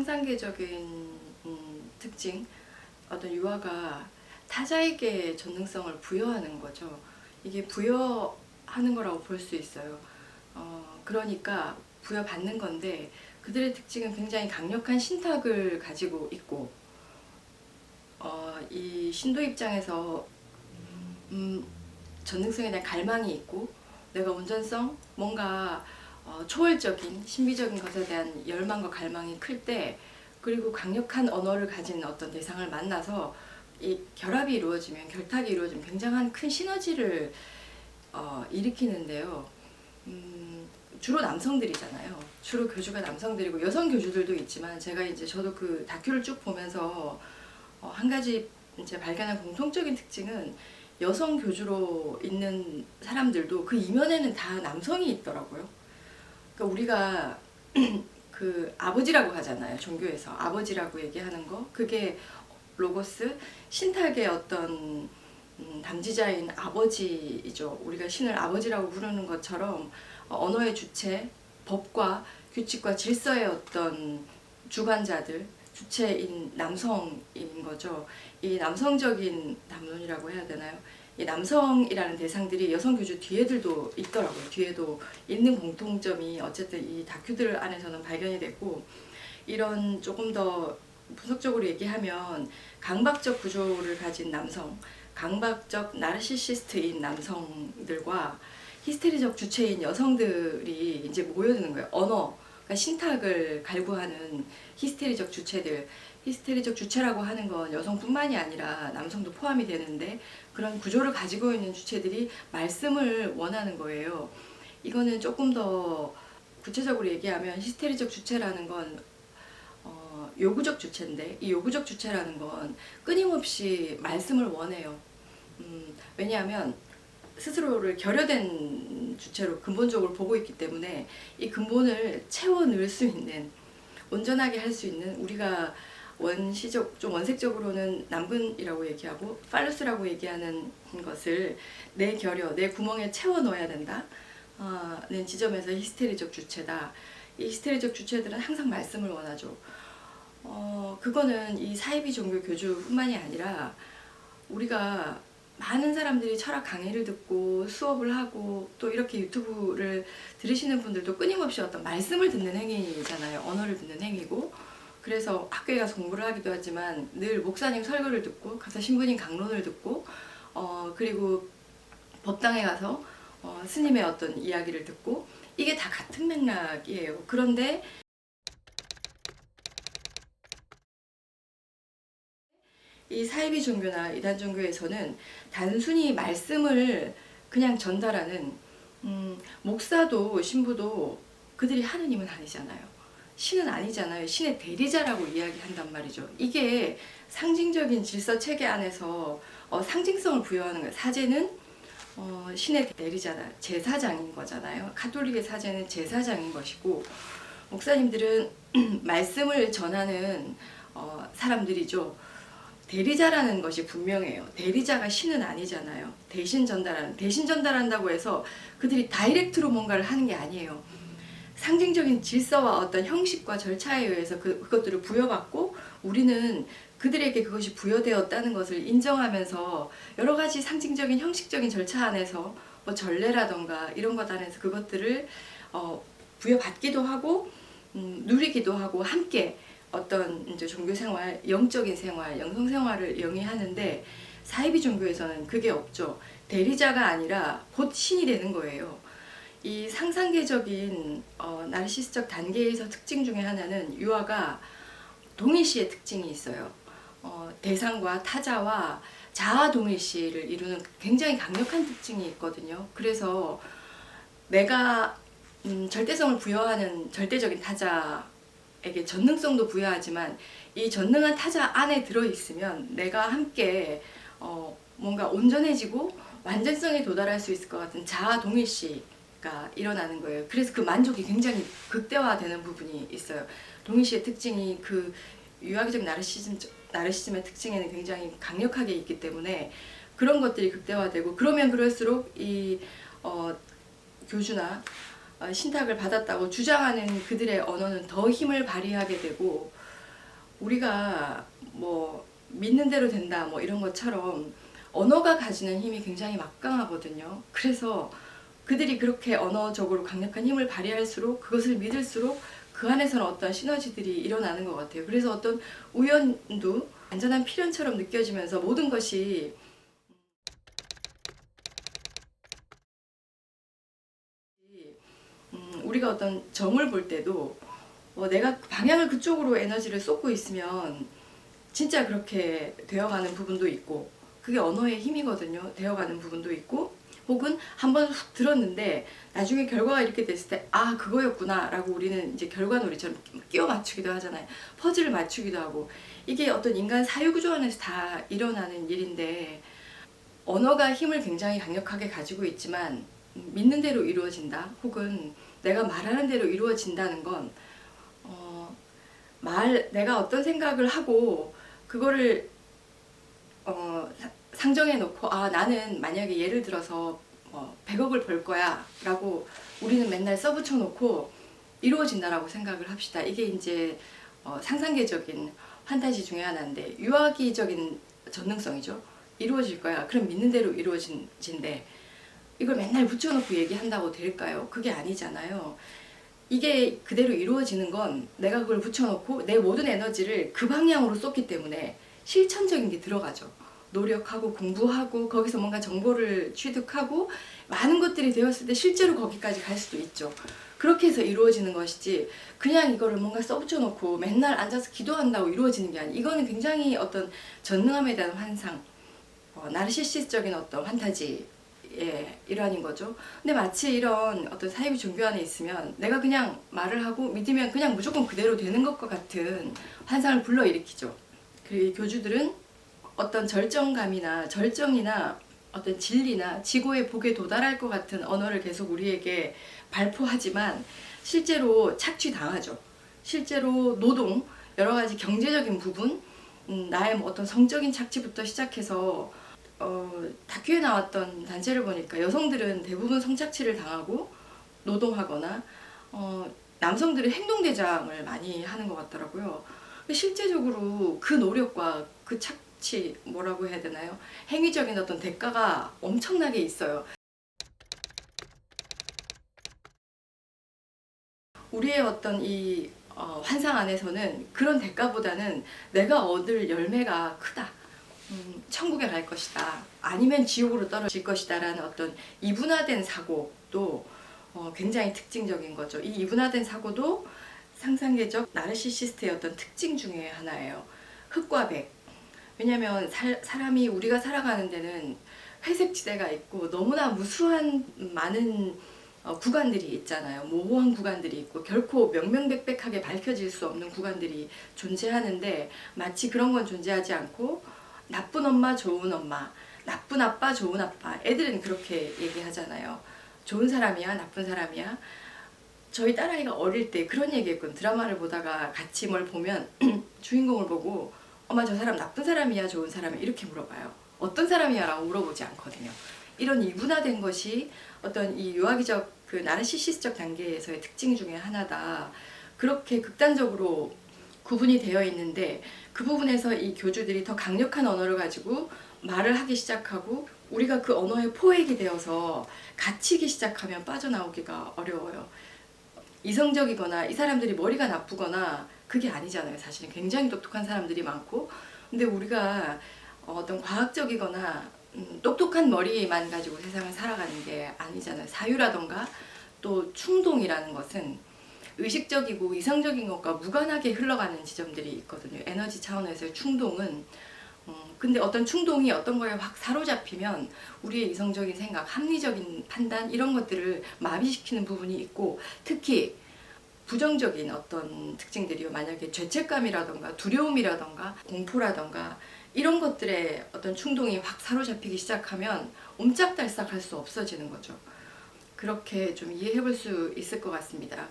상상계적인 특징, 어떤 유아가 타자에게 전능성을 부여하는 거죠. 이게 부여하는 거라고 볼 수 있어요. 그러니까 부여받는 건데, 그들의 특징은 굉장히 강력한 신탁을 가지고 있고, 이 신도 입장에서 전능성에 대한 갈망이 있고, 내가 온전성, 뭔가 초월적인 신비적인 것에 대한 열망과 갈망이 클 때, 그리고 강력한 언어를 가진 어떤 대상을 만나서 이 결합이 이루어지면, 결탁이 이루어지면 굉장한 큰 시너지를 일으키는데요. 주로 남성들이잖아요. 주로 교주가 남성들이고, 여성 교주들도 있지만, 저도 그 다큐를 쭉 보면서 한 가지 이제 발견한 공통적인 특징은, 여성 교주로 있는 사람들도 그 이면에는 다 남성이 있더라고요. 그러니까 우리가 그 아버지라고 하잖아요. 종교에서 아버지라고 얘기하는 거, 그게 로고스, 신탁의 어떤 담지자인 아버지이죠. 우리가 신을 아버지라고 부르는 것처럼 언어의 주체, 법과 규칙과 질서의 어떤 주관자들, 주체인 남성인 거죠. 이 남성적인 담론이라고 해야 되나요? 이 남성이라는 대상들이 여성 교주 뒤에들도 있더라고요. 뒤에도 있는 공통점이 어쨌든 이 다큐들 안에서는 발견이 됐고, 이런 조금 더 분석적으로 얘기하면 강박적 구조를 가진 남성, 강박적 나르시시스트인 남성들과 히스테리적 주체인 여성들이 이제 모여드는 거예요. 언어, 그러니까 신탁을 갈구하는 히스테리적 주체들. 히스테리적 주체라고 하는 건 여성뿐만이 아니라 남성도 포함이 되는데, 그런 구조를 가지고 있는 주체들이 말씀을 원하는 거예요. 이거는 조금 더 구체적으로 얘기하면, 히스테리적 주체라는 건 요구적 주체인데, 이 요구적 주체라는 건 끊임없이 말씀을 원해요. 왜냐하면 스스로를 결여된 주체로 근본적으로 보고 있기 때문에, 이 근본을 채워 넣을 수 있는, 온전하게 할 수 있는, 우리가 좀 원색적으로는 남근이라고 얘기하고 팔루스라고 얘기하는 것을 내 결여, 내 구멍에 채워 넣어야 된다는 지점에서 히스테리적 주체다. 이 히스테리적 주체들은 항상 말씀을 원하죠. 그거는 이 사이비 종교 교주뿐만이 아니라, 우리가 많은 사람들이 철학 강의를 듣고 수업을 하고 또 이렇게 유튜브를 들으시는 분들도 끊임없이 어떤 말씀을 듣는 행위잖아요. 언어를 듣는 행위고, 그래서 학교에 가서 공부를 하기도 하지만 늘 목사님 설교를 듣고, 가서 신부님 강론을 듣고, 그리고 법당에 가서 스님의 어떤 이야기를 듣고, 이게 다 같은 맥락이에요. 그런데 이 사이비 종교나 이단 종교에서는 단순히 말씀을 그냥 전달하는, 목사도 신부도 그들이 하느님은 아니잖아요. 신은 아니잖아요. 신의 대리자라고 이야기한단 말이죠. 이게 상징적인 질서 체계 안에서 상징성을 부여하는 거예요. 사제는 신의 대리자다, 제사장인 거잖아요. 가톨릭의 사제는 제사장인 것이고, 목사님들은 말씀을 전하는 사람들이죠. 대리자라는 것이 분명해요. 대리자가 신은 아니잖아요. 대신 전달한다고 해서 그들이 다이렉트로 뭔가를 하는 게 아니에요. 상징적인 질서와 어떤 형식과 절차에 의해서 그것들을 부여받고, 우리는 그들에게 그것이 부여되었다는 것을 인정하면서 여러 가지 상징적인 형식적인 절차 안에서 뭐 전례라던가 이런 것 안에서 그것들을 부여받기도 하고, 누리기도 하고, 함께 어떤 이제 종교 생활, 영적인 생활, 영성 생활을 영위하는데, 사이비 종교에서는 그게 없죠. 대리자가 아니라 곧 신이 되는 거예요. 이 상상계적인 나르시스적 단계에서 특징 중에 하나는, 유아가 동일시의 특징이 있어요. 대상과 타자와 자아 동일시를 이루는 굉장히 강력한 특징이 있거든요. 그래서 내가 절대성을 부여하는 절대적인 타자에게 전능성도 부여하지만, 이 전능한 타자 안에 들어있으면 내가 함께 뭔가 온전해지고 완전성에 도달할 수 있을 것 같은 자아 동일시가 일어나는 거예요. 그래서 그 만족이 굉장히 극대화되는 부분이 있어요. 동일시의 특징이 그 유아기적 나르시즘의 특징에는 굉장히 강력하게 있기 때문에, 그런 것들이 극대화되고, 그러면 그럴수록 이 교주나 신탁을 받았다고 주장하는 그들의 언어는 더 힘을 발휘하게 되고, 우리가 뭐 믿는 대로 된다 뭐 이런 것처럼 언어가 가지는 힘이 굉장히 막강하거든요. 그래서 그들이 그렇게 언어적으로 강력한 힘을 발휘할수록 그것을 믿을수록 그 안에서는 어떤 시너지들이 일어나는 것 같아요. 그래서 어떤 우연도 안전한 필연처럼 느껴지면서 모든 것이 우리가 어떤 점을 볼 때도 내가 방향을 그쪽으로 에너지를 쏟고 있으면 진짜 그렇게 되어가는 부분도 있고 그게 언어의 힘이거든요. 되어가는 부분도 있고 혹은 한번 훅 들었는데 나중에 결과가 이렇게 됐을 때 아 그거였구나 라고 우리는 이제 결과놀이처럼 끼워 맞추기도 하잖아요. 퍼즐을 맞추기도 하고 이게 어떤 인간 사유구조 안에서 다 일어나는 일인데 언어가 힘을 굉장히 강력하게 가지고 있지만 믿는 대로 이루어진다 혹은 내가 말하는 대로 이루어진다는 건 내가 어떤 생각을 하고 그거를 상정해 놓고 아 나는 만약에 예를 들어서 100억을 벌 거야 라고 우리는 맨날 써붙여 놓고 이루어진다라고 생각을 합시다. 이게 이제 상상계적인 판타지 중에 하나인데 유아기적인 전능성이죠. 이루어질 거야. 그럼 믿는 대로 이루어진대. 이걸 맨날 붙여놓고 얘기한다고 될까요? 그게 아니잖아요. 이게 그대로 이루어지는 건 내가 그걸 붙여놓고 내 모든 에너지를 그 방향으로 쏟기 때문에 실천적인 게 들어가죠. 노력하고 공부하고 거기서 뭔가 정보를 취득하고 많은 것들이 되었을 때 실제로 거기까지 갈 수도 있죠. 그렇게 해서 이루어지는 것이지 그냥 이거를 뭔가 써붙여 놓고 맨날 앉아서 기도한다고 이루어지는 게 아니에요. 이거는 굉장히 어떤 전능함에 대한 환상, 나르시시스적인 어떤 판타지 일환인 거죠. 근데 마치 이런 어떤 사이비 종교 안에 있으면 내가 그냥 말을 하고 믿으면 그냥 무조건 그대로 되는 것과 같은 환상을 불러일으키죠. 그리고 이 교주들은 어떤 절정감이나 절정이나 어떤 진리나 지고의 복에 도달할 것 같은 언어를 계속 우리에게 발표하지만 실제로 착취당하죠. 실제로 노동, 여러 가지 경제적인 부분, 나의 뭐 어떤 성적인 착취부터 시작해서 다큐에 나왔던 단체를 보니까 여성들은 대부분 성착취를 당하고 노동하거나 남성들은 행동대장을 많이 하는 것 같더라고요. 실제적으로 그 노력과 그 착취 뭐라고 해야 되나요? 행위적인 어떤 대가가 엄청나게 있어요. 우리의 어떤 이 환상 안에서는 그런 대가보다는 내가 얻을 열매가 크다. 천국에 갈 것이다. 아니면 지옥으로 떨어질 것이다. 라는 어떤 이분화된 사고도 굉장히 특징적인 거죠. 이 이분화된 사고도 상상계적 나르시시스트의 어떤 특징 중에 하나예요. 흑과 백. 왜냐면 사람이 우리가 살아가는 데는 회색 지대가 있고 너무나 무수한 많은 구간들이 있잖아요. 모호한 구간들이 있고 결코 명명백백하게 밝혀질 수 없는 구간들이 존재하는데 마치 그런 건 존재하지 않고 나쁜 엄마, 좋은 엄마, 나쁜 아빠, 좋은 아빠. 애들은 그렇게 얘기하잖아요. 좋은 사람이야, 나쁜 사람이야. 저희 딸아이가 어릴 때 그런 얘기했거든. 드라마를 보다가 같이 뭘 보면 주인공을 보고 엄마 저 사람 나쁜 사람이야, 좋은 사람이야 이렇게 물어봐요. 어떤 사람이야 라고 물어보지 않거든요. 이런 이분화된 것이 어떤 이 유아기적 그 나르시시스적 단계에서의 특징 중에 하나다. 그렇게 극단적으로 구분이 되어 있는데 그 부분에서 이 교주들이 더 강력한 언어를 가지고 말을 하기 시작하고 우리가 그 언어에 포획이 되어서 갇히기 시작하면 빠져나오기가 어려워요. 이성적이거나 이 사람들이 머리가 나쁘거나 그게 아니잖아요. 사실은 굉장히 똑똑한 사람들이 많고 근데 우리가 어떤 과학적이거나 똑똑한 머리만 가지고 세상을 살아가는 게 아니잖아요. 사유라던가 또 충동이라는 것은 의식적이고 이성적인 것과 무관하게 흘러가는 지점들이 있거든요. 에너지 차원에서의 충동은 근데 어떤 충동이 어떤 거에 확 사로잡히면 우리의 이성적인 생각, 합리적인 판단 이런 것들을 마비시키는 부분이 있고 특히 부정적인 어떤 특징들이요. 만약에 죄책감이라던가 두려움이라던가 공포라던가 이런 것들의 어떤 충동이 확 사로잡히기 시작하면 옴짝달싹할 수 없어지는 거죠. 그렇게 좀 이해해 볼 수 있을 것 같습니다.